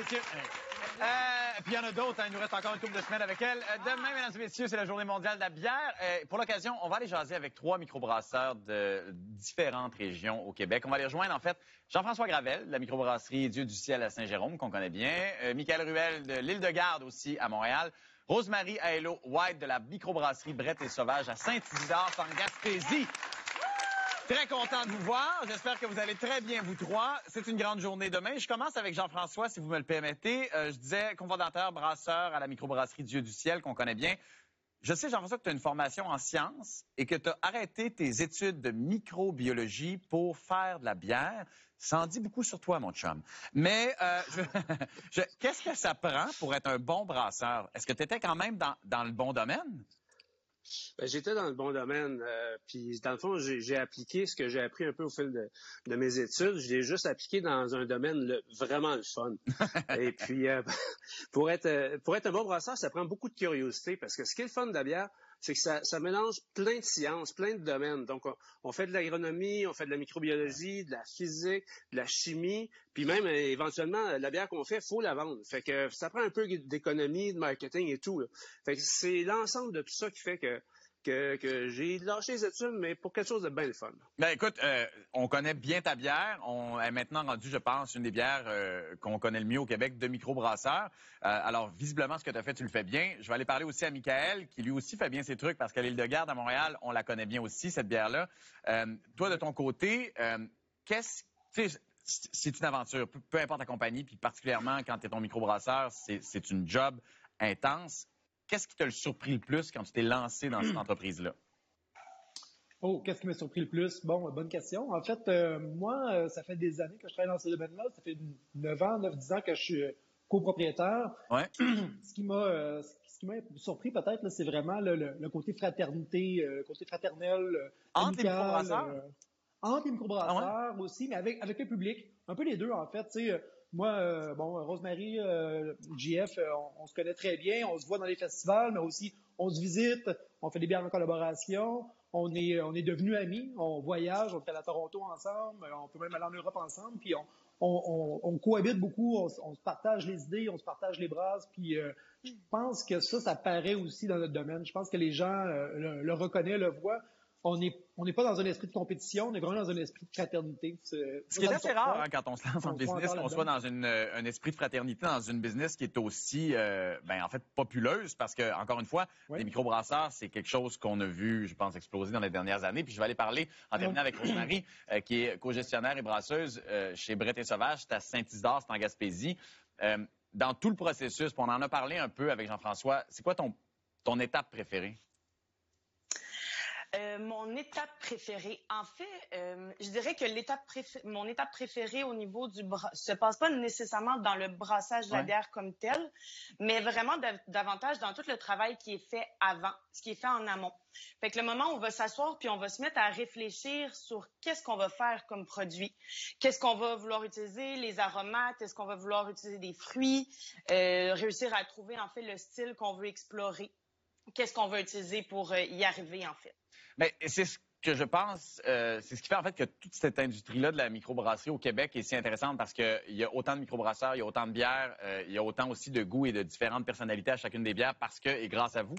monsieur. Puis il y en a d'autres, hein, il nous reste encore une couple de semaines avec elle. Demain, mesdames et messieurs, c'est la journée mondiale de la bière. Pour l'occasion, on va aller jaser avec 3 microbrasseurs de différentes régions au Québec. On va les rejoindre, en fait, Jean-François Gravel, de la microbrasserie Dieu du ciel à Saint-Jérôme, qu'on connaît bien. Michael Ruel, de l'île de Garde aussi, à Montréal. Rosemary Aello White, de la microbrasserie Brett et Sauvage à Saint-Isidore, en Gaspésie. Très content de vous voir. J'espère que vous allez très bien, vous trois. C'est une grande journée demain. Je commence avec Jean-François, si vous me le permettez. Je disais cofondateur, brasseur à la microbrasserie Dieu du ciel, qu'on connaît bien. Je sais, Jean-François, que tu as une formation en sciences et que tu as arrêté tes études de microbiologie pour faire de la bière. Ça en dit beaucoup sur toi, mon chum. Mais qu'est-ce que ça prend pour être un bon brasseur? Est-ce que tu étais quand même dans le bon domaine? Ben, j'étais dans le bon domaine. Puis, dans le fond, j'ai appliqué ce que j'ai appris un peu au fil de mes études. Je l'ai juste appliqué dans un domaine vraiment le fun. Et puis, pour être un bon brasseur, ça prend beaucoup de curiosité parce que ce qui est le fun de la bière, c'est que ça mélange plein de sciences, plein de domaines. Donc, on fait de l'agronomie, on fait de la microbiologie, de la physique, de la chimie, puis même, éventuellement, la bière qu'on fait, faut la vendre. Fait que ça prend un peu d'économie, de marketing et tout, là. Fait que c'est l'ensemble de tout ça qui fait que j'ai lâché les études, mais pour quelque chose de bien le fun. Ben écoute, on connaît bien ta bière. On est maintenant rendu, je pense, une des bières qu'on connaît le mieux au Québec de microbrasseurs. Alors, visiblement, ce que tu as fait, tu le fais bien. Je vais aller parler aussi à Michael, qui lui aussi fait bien ses trucs, parce qu'à l'île de Garde, à Montréal, on la connaît bien aussi, cette bière-là. Toi, de ton côté, c'est une aventure, peu importe la compagnie, puis particulièrement quand tu es ton microbrasseur, c'est une job intense. Qu'est-ce qui t'a surpris le plus quand tu t'es lancé dans cette entreprise-là? Oh, qu'est-ce qui m'a surpris le plus? Bon, bonne question. En fait, moi, ça fait des années que je travaille dans ce domaine-là. Ça fait 9-10 ans que je suis copropriétaire. Ouais. Ce qui m'a surpris peut-être, là, c'est vraiment le côté fraternité, le côté fraternel, Entre les amical, microbrasseurs? entre les microbrasseurs Ah ouais? aussi, mais avec le public. Un peu les deux, en fait. Tu sais, moi, Rosemary, JF, on se connaît très bien. On se voit dans les festivals, mais aussi on se visite. On fait des bières en collaboration. On est devenus amis. On voyage. On est allé à Toronto ensemble. On peut même aller en Europe ensemble. Puis on cohabite beaucoup. On se partage les idées. On se partage les brasses. Puis je pense que ça paraît aussi dans notre domaine. Je pense que les gens le reconnaissent, le voient. On n'est pas dans un esprit de compétition, on est vraiment dans un esprit de fraternité. Ce qui est assez rare, hein, quand on se lance en business, qu'on soit dans un esprit de fraternité, dans une business qui est aussi, en fait, populeuse, parce que, encore une fois, les microbrasseurs, c'est quelque chose qu'on a vu, je pense, exploser dans les dernières années. Puis je vais aller parler, en terminant avec Rosemary, qui est co-gestionnaire et brasseuse chez Brett et Sauvage, c'est à Saint-Isidore, c'est en Gaspésie. Dans tout le processus, puis on en a parlé un peu avec Jean-François, c'est quoi ton étape préférée? Mon étape préférée, en fait, je dirais que mon étape préférée au niveau se passe pas nécessairement dans le brassage de la bière comme tel, mais vraiment davantage dans tout le travail qui est fait avant, ce qui est fait en amont. Fait que le moment où on va s'asseoir puis on va se mettre à réfléchir sur qu'est-ce qu'on va faire comme produit, qu'est-ce qu'on va vouloir utiliser, les aromates, est-ce qu'on va vouloir utiliser des fruits, réussir à trouver en fait le style qu'on veut explorer. Qu'est-ce qu'on va utiliser pour y arriver, en fait? Mais c'est ce que je pense, c'est ce qui fait en fait que toute cette industrie-là de la microbrasserie au Québec est si intéressante parce qu'il y a autant de microbrasseurs, il y a autant de bières, il y a autant aussi de goûts et de différentes personnalités à chacune des bières parce que, et grâce à vous,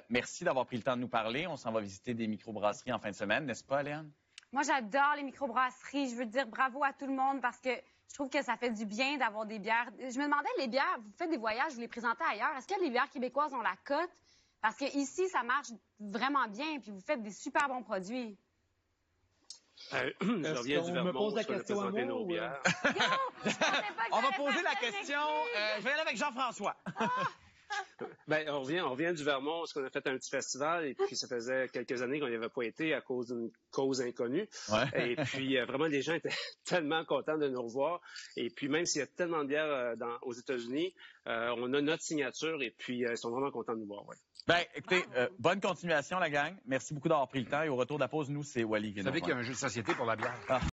merci d'avoir pris le temps de nous parler. On s'en va visiter des microbrasseries en fin de semaine, n'est-ce pas, Léane? Moi, j'adore les microbrasseries. Je veux dire bravo à tout le monde parce que je trouve que ça fait du bien d'avoir des bières. Je me demandais, les bières, vous faites des voyages, vous les présentez ailleurs. Est-ce que les bières québécoises ont la cote? Parce que ici, ça marche vraiment bien, puis vous faites des super bons produits. Je reviens du Vermont, me pose la question à moi, nos bières. On va poser la question. Je vais aller avec Jean-François. Ben, on revient du Vermont, parce qu'on a fait un petit festival, et puis ça faisait quelques années qu'on n'y avait pas été à cause d'une cause inconnue. Ouais. Et puis, vraiment, les gens étaient tellement contents de nous revoir. Et puis, même s'il y a tellement de bières aux États-Unis, on a notre signature, et puis ils sont vraiment contents de nous voir. Ouais. Ben, écoutez, bonne continuation, la gang. Merci beaucoup d'avoir pris le temps. Et au retour de la pause, nous, c'est Wally. Vous savez qu'il y a un jeu de société pour la bière.